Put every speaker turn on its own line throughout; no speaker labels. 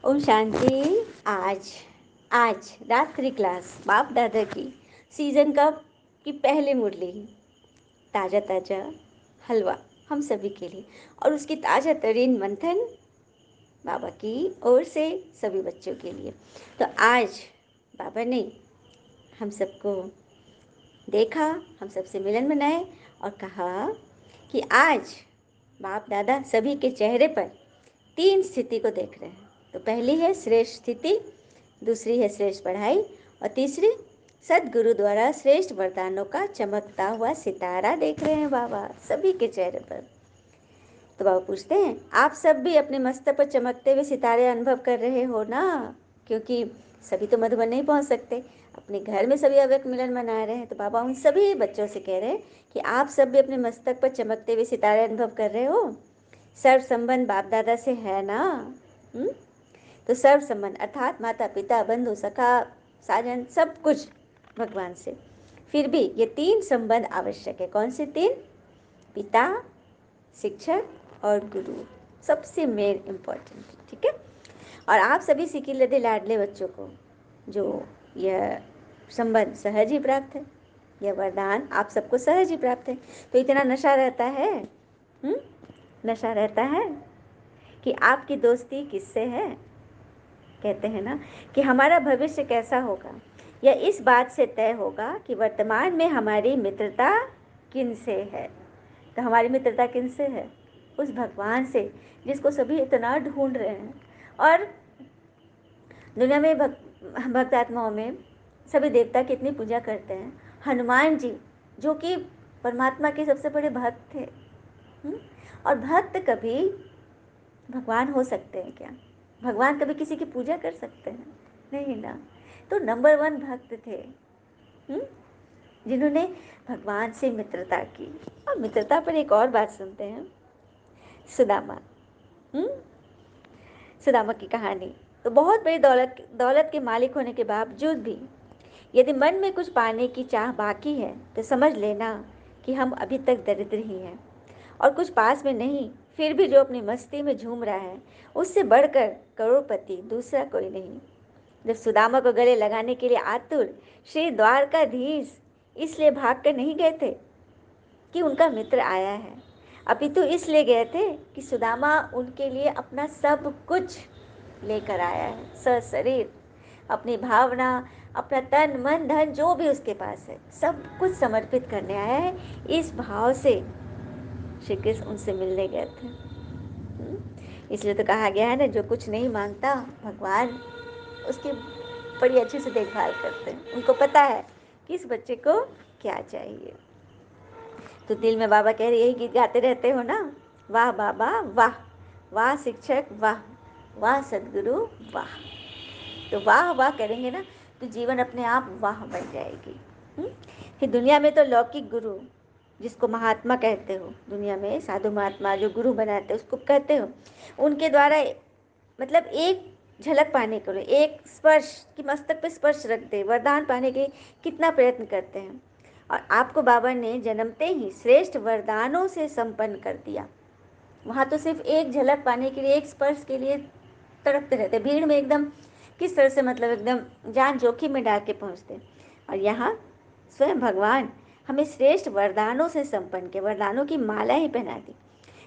ओम शांति। आज आज रात्रि क्लास बाप दादा की सीजन का की पहली मुरली, ताज़ा ताज़ा हलवा हम सभी के लिए और उसकी ताज़ा तरीन मंथन बाबा की ओर से सभी बच्चों के लिए। तो आज बाबा ने हम सबको देखा, हम सबसे मिलन बनाए और कहा कि आज बाप दादा सभी के चेहरे पर 3 स्थिति को देख रहे हैं। तो पहली है श्रेष्ठ स्थिति, दूसरी है श्रेष्ठ पढ़ाई और तीसरी सदगुरु द्वारा श्रेष्ठ वरदानों का चमकता हुआ सितारा देख रहे हैं बाबा सभी के चेहरे पर। तो बाबा पूछते हैं, आप सब भी अपने मस्तक पर चमकते हुए सितारे अनुभव कर रहे हो ना? क्योंकि सभी तो मधुबन नहीं पहुंच सकते, अपने घर में सभी अव्यक्त मिलन मना रहे हैं। तो बाबा उन सभी बच्चों से कह रहे हैं कि आप सब भी अपने मस्तक पर चमकते हुए सितारे अनुभव कर रहे हो। सर्व संबंध बाप दादा से है ना? तो सर्व संबंध अर्थात माता पिता बंधु सखा साजन सब कुछ भगवान से। फिर भी ये 3 संबंध आवश्यक है। कौन से 3? पिता, शिक्षक और गुरु, सबसे मेन इम्पोर्टेंट। ठीक है। और आप सभी सीखी लदे लाडले बच्चों को जो यह संबंध सहज ही प्राप्त है, यह वरदान आप सबको सहज ही प्राप्त है। तो इतना नशा रहता है, नशा रहता है कि आपकी दोस्ती किससे है। कहते हैं ना कि हमारा भविष्य कैसा होगा यह इस बात से तय होगा कि वर्तमान में हमारी मित्रता किन से है। तो हमारी मित्रता किन से है? उस भगवान से जिसको सभी इतना ढूंढ रहे हैं। और दुनिया में भक्त आत्माओं में सभी देवता की इतनी पूजा करते हैं। हनुमान जी जो कि परमात्मा के सबसे बड़े भक्त थे। और भक्त कभी भगवान हो सकते हैं क्या? भगवान कभी किसी की पूजा कर सकते हैं? नहीं ना। तो नंबर 1 भक्त थे, जिन्होंने भगवान से मित्रता की। और मित्रता पर एक और बात सुनते हैं, सुदामा। सुदामा की कहानी। तो बहुत बड़ी दौलत के मालिक होने के बावजूद भी यदि मन में कुछ पाने की चाह बाकी है तो समझ लेना कि हम अभी तक दरिद्र ही हैं और कुछ पास में नहीं। फिर भी जो अपनी मस्ती में झूम रहा है उससे बढ़कर करोड़पति दूसरा कोई नहीं। जब सुदामा को गले लगाने के लिए आतुर श्री द्वारकाधीश इसलिए भाग कर नहीं गए थे कि उनका मित्र आया है, अपितु इसलिए गए थे कि सुदामा उनके लिए अपना सब कुछ लेकर आया है। सशरीर अपनी भावना, अपना तन मन धन जो भी उसके पास है सब कुछ समर्पित करने आया है। इस भाव से श्री कृष्ण उनसे मिलने गए थे। इसलिए तो कहा गया है ना, जो कुछ नहीं मांगता भगवान उसकी बड़ी अच्छे से देखभाल करते हैं। उनको पता है कि इस बच्चे को क्या चाहिए। तो दिल में बाबा कह रहे यही गीत गाते रहते हो ना, वाह बाबा वाह, वाह शिक्षक वाह, वाह सदगुरु वाह। तो वाह वाह करेंगे ना तो जीवन अपने आप वाह बन जाएगी। फिर दुनिया में तो लौकिक गुरु जिसको महात्मा कहते हो, दुनिया में साधु महात्मा जो गुरु बनाते हैं उसको कहते हो, उनके द्वारा मतलब एक झलक पाने के लिए, एक स्पर्श कि मस्तक पे स्पर्श रख दे, वरदान पाने के कितना प्रयत्न करते हैं। और आपको बाबा ने जन्मते ही श्रेष्ठ वरदानों से संपन्न कर दिया। वहाँ तो सिर्फ एक झलक पाने के लिए, एक स्पर्श के लिए तड़पते रहते, भीड़ में एकदम किस तरह से मतलब एकदम जान जोखिम में डाल के पहुँचते। और यहाँ स्वयं भगवान हमें श्रेष्ठ वरदानों से संपन्न के, वरदानों की माला ही पहना दी।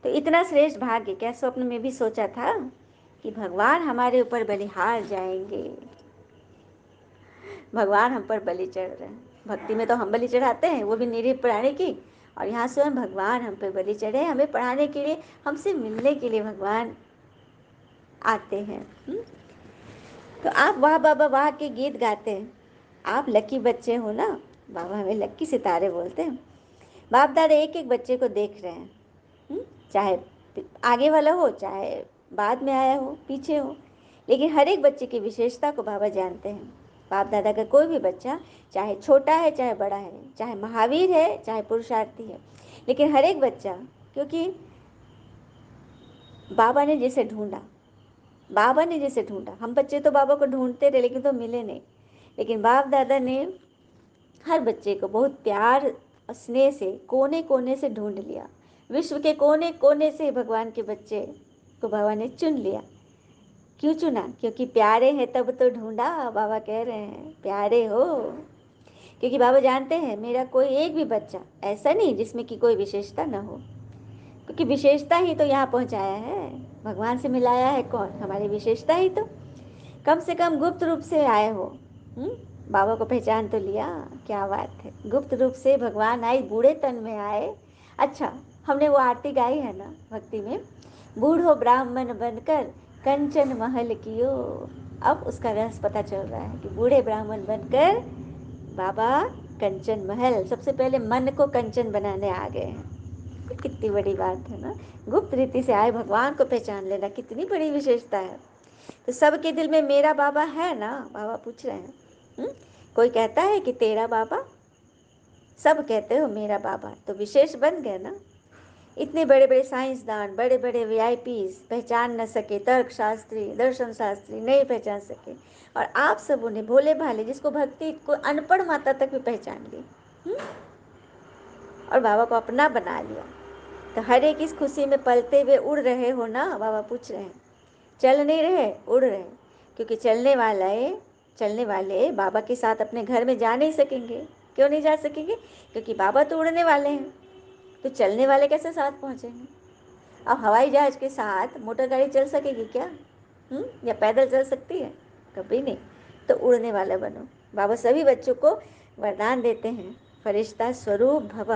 तो इतना श्रेष्ठ भाग्य क्या स्वप्न में भी सोचा था कि भगवान हमारे ऊपर बलिहार जाएंगे? भगवान हम पर बलि चढ़ रहे हैं। भक्ति में तो हम बलि चढ़ाते हैं, वो भी निरीह प्राणी की। और यहाँ स्वयं भगवान हम पर बलि चढ़े, हमें पढ़ाने के लिए, हमसे मिलने के लिए भगवान आते हैं। तो आप वाह बाबा वाह के गीत गाते हैं। आप लकी बच्चे हो ना, बाबा हमें लक्की सितारे बोलते हैं। बाप दादा एक एक बच्चे को देख रहे हैं, चाहे आगे वाला हो, चाहे बाद में आया हो, पीछे हो, लेकिन हर एक बच्चे की विशेषता को बाबा जानते हैं। बाप दादा का कोई भी बच्चा, चाहे छोटा है चाहे बड़ा है, चाहे महावीर है चाहे पुरुषार्थी है, लेकिन हर एक बच्चा, क्योंकि बाबा ने जिसे ढूंढा, बाबा ने जिसे ढूंढा, हम बच्चे तो बाबा को ढूंढते रहे लेकिन तो मिले नहीं, लेकिन बाप दादा ने हर बच्चे को बहुत प्यार और स्नेह से कोने कोने से ढूंढ लिया। विश्व के कोने कोने से भगवान के बच्चे को बाबा ने चुन लिया क्यों चुना? क्योंकि प्यारे हैं तब तो ढूंढा, बाबा कह रहे हैं प्यारे हो। क्योंकि बाबा जानते हैं मेरा कोई एक भी बच्चा ऐसा नहीं जिसमें कि कोई विशेषता न हो, क्योंकि विशेषता ही तो यहाँ पहुँचाया है, भगवान से मिलाया है कौन? हमारी विशेषता ही तो। कम से कम गुप्त रूप से आए हो। हम्म? बाबा को पहचान तो लिया, क्या बात है। गुप्त रूप से भगवान आए, बूढ़े तन में आए। अच्छा, हमने वो आरती गाई है ना भक्ति में, बूढ़ो ब्राह्मण बनकर कंचन महल कियो। अब उसका रहस्य पता चल रहा है कि बूढ़े ब्राह्मण बनकर बाबा कंचन महल, सबसे पहले मन को कंचन बनाने आ गए हैं। कितनी बड़ी बात है ना। गुप्त रीति से आए भगवान को पहचान लेना कितनी बड़ी विशेषता है। तो सबके दिल में मेरा बाबा है ना, बाबा पूछ रहे हैं। कोई कहता है कि तेरा बाबा? सब कहते हो मेरा बाबा, तो विशेष बन गए ना। इतने बड़े बड़े साइंसदान, बड़े बड़े वीआईपीज पहचान न सके, तर्क शास्त्री, दर्शन शास्त्री नहीं पहचान सके, और आप सब उन्हें भोले भाले जिसको भक्ति को अनपढ़ माता तक भी पहचान ली, और बाबा को अपना बना लिया। तो हर एक इस खुशी में पलते हुए उड़ रहे हो ना, बाबा पूछ रहे हैं। चल नहीं रहे, उड़ रहे, क्योंकि चलने वाले बाबा के साथ अपने घर में जा नहीं सकेंगे। क्यों नहीं जा सकेंगे? क्योंकि बाबा तो उड़ने वाले हैं, तो चलने वाले कैसे साथ पहुंचेंगे? अब हवाई जहाज के साथ मोटर गाड़ी चल सकेगी क्या? या पैदल चल सकती है? कभी नहीं। तो उड़ने वाला बनो। बाबा सभी बच्चों को वरदान देते हैं, फरिश्ता स्वरूप भव।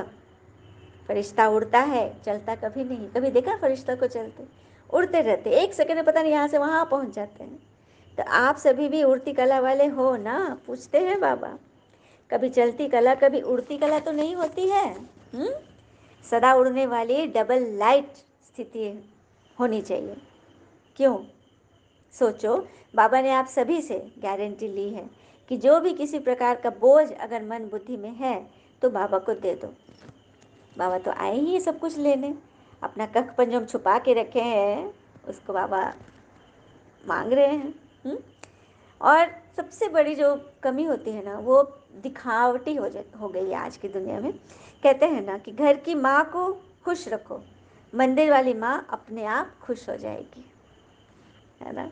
फरिश्ता उड़ता है, चलता कभी नहीं। कभी देखा फरिश्ता को चलते? उड़ते रहते, एक सेकंड में पता नहीं यहाँ से वहाँ पहुँच जाते हैं। तो आप सभी भी उड़ती कला वाले हो ना, पूछते हैं बाबा। कभी चलती कला, कभी उड़ती कला तो नहीं होती है। सदा उड़ने वाली डबल लाइट स्थिति होनी चाहिए। क्यों? सोचो, बाबा ने आप सभी से गारंटी ली है कि जो भी किसी प्रकार का बोझ अगर मन बुद्धि में है तो बाबा को दे दो। बाबा तो आए ही सब कुछ लेने, अपना कख पंजम छुपा के रखे हैं, उसको बाबा मांग रहे हैं। और सबसे बड़ी जो कमी होती है ना, वो दिखावटी हो गई है आज की दुनिया में। कहते हैं ना कि घर की माँ को खुश रखो, मंदिर वाली माँ अपने आप खुश हो जाएगी, है ना।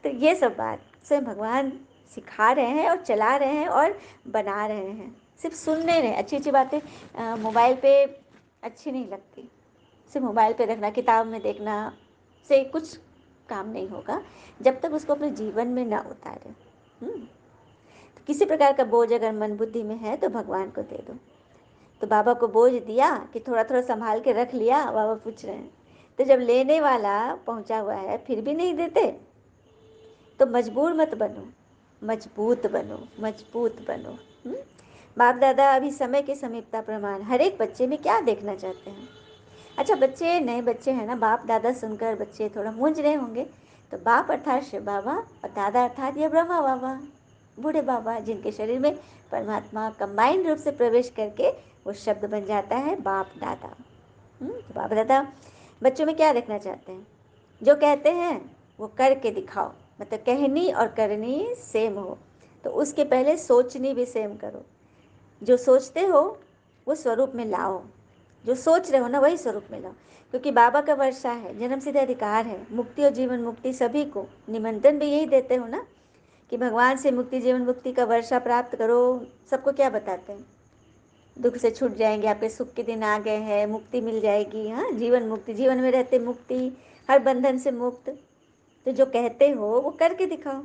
तो ये सब बात स्वयं भगवान सिखा रहे हैं और चला रहे हैं और बना रहे हैं। सिर्फ सुन नहीं रहे। अच्छी अच्छी बातें मोबाइल पे अच्छी नहीं लगती, सिर्फ मोबाइल पे रखना, किताब में देखना से कुछ काम नहीं होगा जब तक उसको अपने जीवन में ना उतारे। तो किसी प्रकार का बोझ अगर मन बुद्धि में है तो भगवान को दे दो। तो बाबा को बोझ दिया कि थोड़ा थोड़ा संभाल के रख लिया, बाबा पूछ रहे हैं। तो जब लेने वाला पहुंचा हुआ है फिर भी नहीं देते तो मजबूर मत बनो, मजबूत बनो, मजबूत बनो। बाप दादा अभी समय की समीपता प्रमाण हर एक बच्चे में क्या देखना चाहते हैं? अच्छा, बच्चे नए बच्चे हैं ना, बाप दादा सुनकर बच्चे थोड़ा मूंझ रहे होंगे। तो बाप अर्थात शिव बाबा और दादा अर्थात ये ब्रह्मा बाबा, बूढ़े बाबा, जिनके शरीर में परमात्मा कंबाइंड रूप से प्रवेश करके वो शब्द बन जाता है बाप दादा। तो बाप दादा बच्चों में क्या देखना चाहते हैं? जो कहते हैं वो करके दिखाओ, मतलब कहनी और करनी सेम हो, तो उसके पहले सोचनी भी सेम करो। जो सोचते हो वो स्वरूप में लाओ, जो सोच रहे हो ना वही स्वरूप में लाओ। क्योंकि बाबा का वर्षा है, जन्म सिद्ध अधिकार है, मुक्ति और जीवन मुक्ति सभी को निमंत्रण भी यही देते हो ना कि भगवान से मुक्ति जीवन मुक्ति का वर्षा प्राप्त करो। सबको क्या बताते हैं? दुख से छूट जाएंगे, आपके सुख के दिन आ गए हैं, मुक्ति मिल जाएगी। हाँ, जीवन मुक्ति, जीवन में रहते मुक्ति, हर बंधन से मुक्त। तो जो कहते हो वो करके दिखाओ।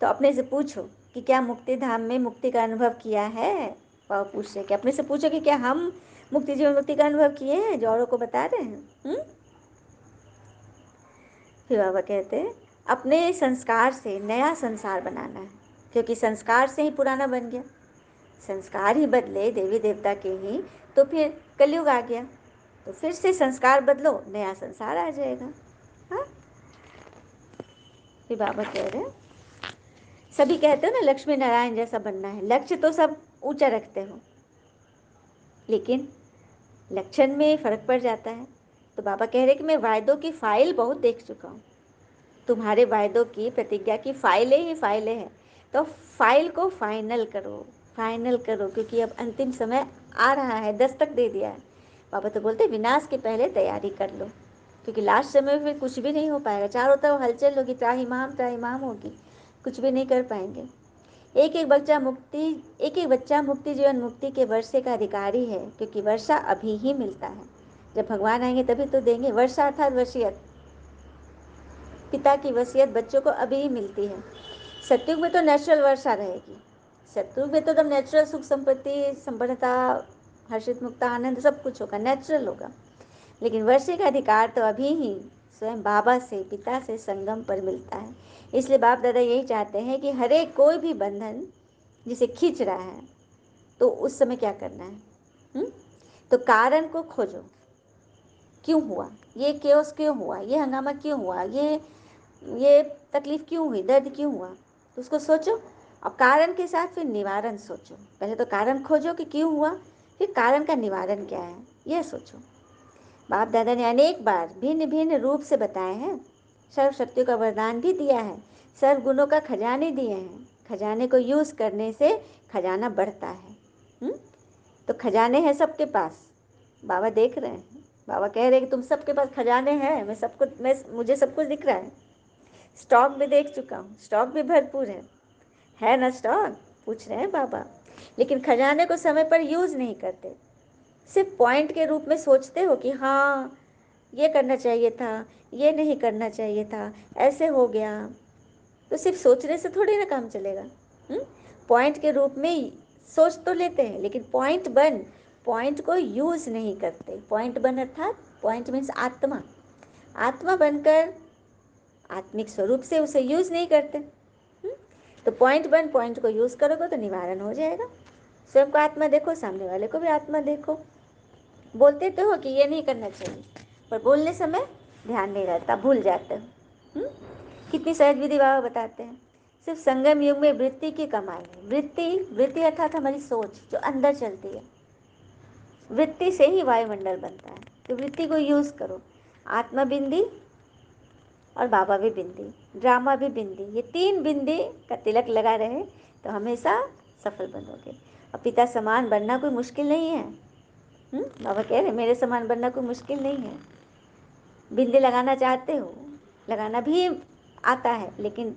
तो अपने से पूछो कि क्या मुक्ति धाम में मुक्ति का अनुभव किया है? पाओ पूछ रहे कि अपने से पूछो कि क्या हम मुक्ति जीवन मुक्ति का अनुभव किए हैं जो औरों को बता रहे हैं। फिर बाबा कहते हैं अपने संस्कार से नया संसार बनाना है, क्योंकि संस्कार से ही पुराना बन गया। संस्कार ही बदले देवी देवता के ही, तो फिर कलयुग आ गया, तो फिर से संस्कार बदलो, नया संसार आ जाएगा। हाँ, फिर बाबा कह रहे हैं सभी कहते हो ना लक्ष्मी नारायण जैसा बनना है, लक्ष्य तो सब ऊंचा रखते हो, लेकिन लक्षण में फर्क पड़ जाता है। तो बाबा कह रहे कि मैं वायदों की फाइल बहुत देख चुका हूँ, तुम्हारे वायदों की प्रतिज्ञा की फाइलें ही फाइलें हैं। तो फाइल को फाइनल करो, फाइनल करो, क्योंकि अब अंतिम समय आ रहा है, दस्तक दे दिया है। बाबा तो बोलते विनाश के पहले तैयारी कर लो। क्योंकि लास्ट समय में फिर कुछ भी नहीं हो पाएगा, चारों तरफ हलचल होगी, त्राहिमाम होगी, कुछ भी नहीं कर पाएंगे। एक एक बच्चा मुक्ति जीवन मुक्ति के वर्षे का अधिकारी है, क्योंकि वर्षा अभी ही मिलता है। जब भगवान आएंगे तभी तो देंगे। वर्षा अर्थात वसीयत, पिता की वसीयत बच्चों को अभी ही मिलती है। सतयुग में तो नेचुरल वर्षा रहेगी, सतयुग में तो एकदम नेचुरल सुख संपत्ति संपन्नता, हर्षित मुक्ता आनंद सब कुछ होगा, नेचुरल होगा। लेकिन वर्षे का अधिकार तो अभी ही स्वयं बाबा से, पिता से संगम पर मिलता है। इसलिए बाप दादा यही चाहते हैं कि हर एक कोई भी बंधन जिसे खींच रहा है, तो उस समय क्या करना है? तो कारण को खोजो, क्यों हुआ ये केओस, क्यों हुआ ये हंगामा, क्यों हुआ ये तकलीफ, क्यों हुई, दर्द क्यों हुआ, तो उसको सोचो। और कारण के साथ फिर निवारण सोचो। पहले तो कारण खोजो कि क्यों हुआ, फिर कारण का निवारण क्या है यह सोचो। बाप दादा ने अनेक बार भिन्न भिन्न रूप से बताए हैं। सर्व शक्तियों का वरदान भी दिया है, सर्व गुणों का खजाने दिए हैं। खजाने को यूज़ करने से खजाना बढ़ता है। तो खजाने हैं सबके पास, बाबा देख रहे हैं। बाबा कह रहे हैं कि तुम सबके पास खजाने हैं, मुझे सब कुछ दिख रहा है। स्टॉक भी देख चुका हूँ, स्टॉक भी भरपूर है ना स्टॉक, पूछ रहे हैं बाबा। लेकिन खजाने को समय पर यूज़ नहीं करते, सिर्फ पॉइंट के रूप में सोचते हो कि हाँ ये करना चाहिए था, ये नहीं करना चाहिए था, ऐसे हो गया। तो सिर्फ सोचने से थोड़ी ना काम चलेगा। पॉइंट के रूप में सोच तो लेते हैं, लेकिन पॉइंट को यूज़ नहीं करते। पॉइंट बन अर्थात पॉइंट मीन्स आत्मा, आत्मा बनकर आत्मिक स्वरूप से उसे यूज़ नहीं करते। तो पॉइंट को यूज़ करोगे तो निवारण हो जाएगा। स्वयं को आत्मा देखो, सामने वाले को भी आत्मा देखो। बोलते तो हो कि ये नहीं करना चाहिए, पर बोलने समय ध्यान नहीं रहता, भूल जाते हो। कितनी सहज विधि बाबा बताते हैं। सिर्फ संगम युग में वृत्ति की कमाल है। वृत्ति अर्थात हमारी सोच जो अंदर चलती है, वृत्ति से ही वायुमंडल बनता है। तो वृत्ति को यूज़ करो। आत्मा बिंदी और बाबा भी बिंदी, ड्रामा भी बिंदी, ये तीन बिंदी का तिलक लगा रहे तो हमेशा सफल बनोगे। और पिता समान बनना कोई मुश्किल नहीं है। बाबा कह रहे मेरे समान बनना कोई मुश्किल नहीं है। बिंदी लगाना चाहते हो, लगाना भी आता है, लेकिन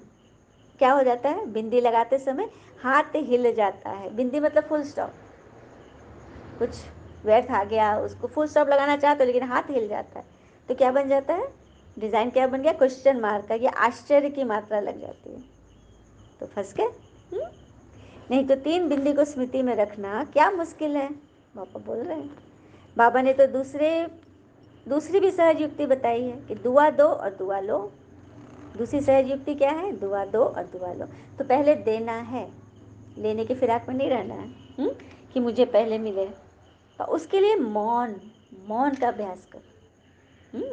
क्या हो जाता है, बिंदी लगाते समय हाथ हिल जाता है। बिंदी मतलब फुल स्टॉप, कुछ व्यर्थ आ गया, उसको फुल स्टॉप लगाना चाहते हो लेकिन हाथ हिल जाता है, तो क्या बन जाता है, डिज़ाइन क्या बन गया, क्वेश्चन मार्क का, ये आश्चर्य की मात्रा लग जाती है, तो फंस गए। नहीं तो तीन बिंदी को स्मृति में रखना क्या मुश्किल है, पापा बोल रहे हैं। बाबा ने तो दूसरी भी सहज युक्ति बताई है कि दुआ दो और दुआ लो। दूसरी सहज युक्ति क्या है, दुआ दो और दुआ लो। तो पहले देना है, लेने की फिराक में नहीं रहना है कि मुझे पहले मिले। तो उसके लिए मौन का अभ्यास करो।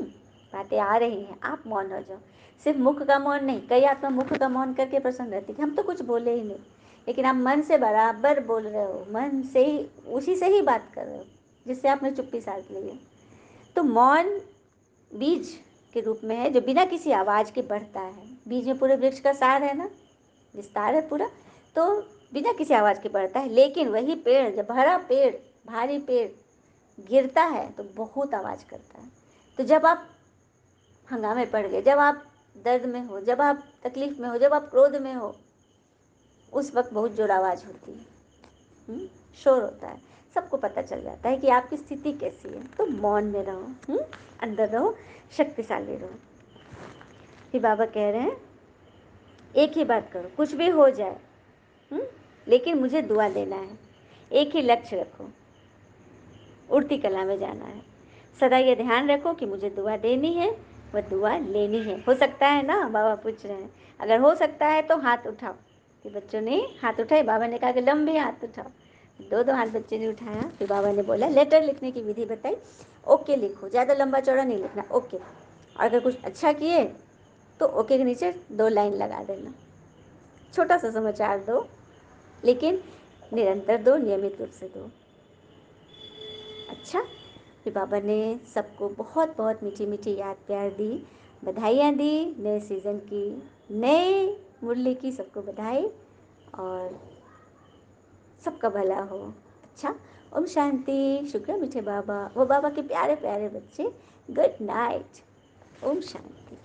बातें आ रही हैं, आप मौन हो जाओ। सिर्फ मुख का मौन नहीं, कई आत्मा मुख का मौन करके प्रसन्न रहती है, हम तो कुछ बोले ही नहीं, लेकिन आप मन से बराबर बोल रहे हो, मन से ही, उसी से ही बात कर रहे हो जिससे आपने चुप्पी साध ली है। तो मौन बीज के रूप में है जो बिना किसी आवाज़ के बढ़ता है। बीज में पूरे वृक्ष का सार है ना, विस्तार है पूरा, तो बिना किसी आवाज़ के बढ़ता है। लेकिन वही पेड़, जब बड़ा पेड़, भारी पेड़ गिरता है तो बहुत आवाज़ करता है। तो जब आप हंगामे पड़ गए, जब आप दर्द में हो, जब आप तकलीफ में हो, जब आप क्रोध में हो, उस वक्त बहुत जोर आवाज़ होती है, शोर होता है, सबको पता चल जाता है कि आपकी स्थिति कैसी है। तो मौन में रहो, अंदर रहो, शक्तिशाली रहो। फिर बाबा कह रहे हैं एक ही बात करो, कुछ भी हो जाए, लेकिन मुझे दुआ देना है। एक ही लक्ष्य रखो, उड़ती कला में जाना है। सदा ये ध्यान रखो कि मुझे दुआ देनी है, वह दुआ लेनी है। हो सकता है ना, बाबा पूछ रहे हैं, अगर हो सकता है तो हाथ उठाओ। कि बच्चों ने हाथ उठाए, बाबा ने कहा कि लंबे हाथ उठाओ। दो दो हाथ बच्चे ने उठाया। फिर बाबा ने बोला, लेटर लिखने की विधि बताई, ओके लिखो, ज़्यादा लंबा चौड़ा नहीं लिखना, ओके। और अगर कुछ अच्छा किए तो ओके के नीचे 2 लाइन लगा देना, छोटा सा समाचार दो, लेकिन निरंतर दो, नियमित रूप से दो। अच्छा, फिर बाबा ने सबको बहुत बहुत मीठी मीठी याद प्यार दी, बधाइयाँ दी, नए सीज़न की, नए मुरली की सबको बधाई, और सबका भला हो। अच्छा, ओम शांति। शुक्र मीठे बाबा, वो बाबा के प्यारे प्यारे बच्चे, गुड नाइट। ओम शांति।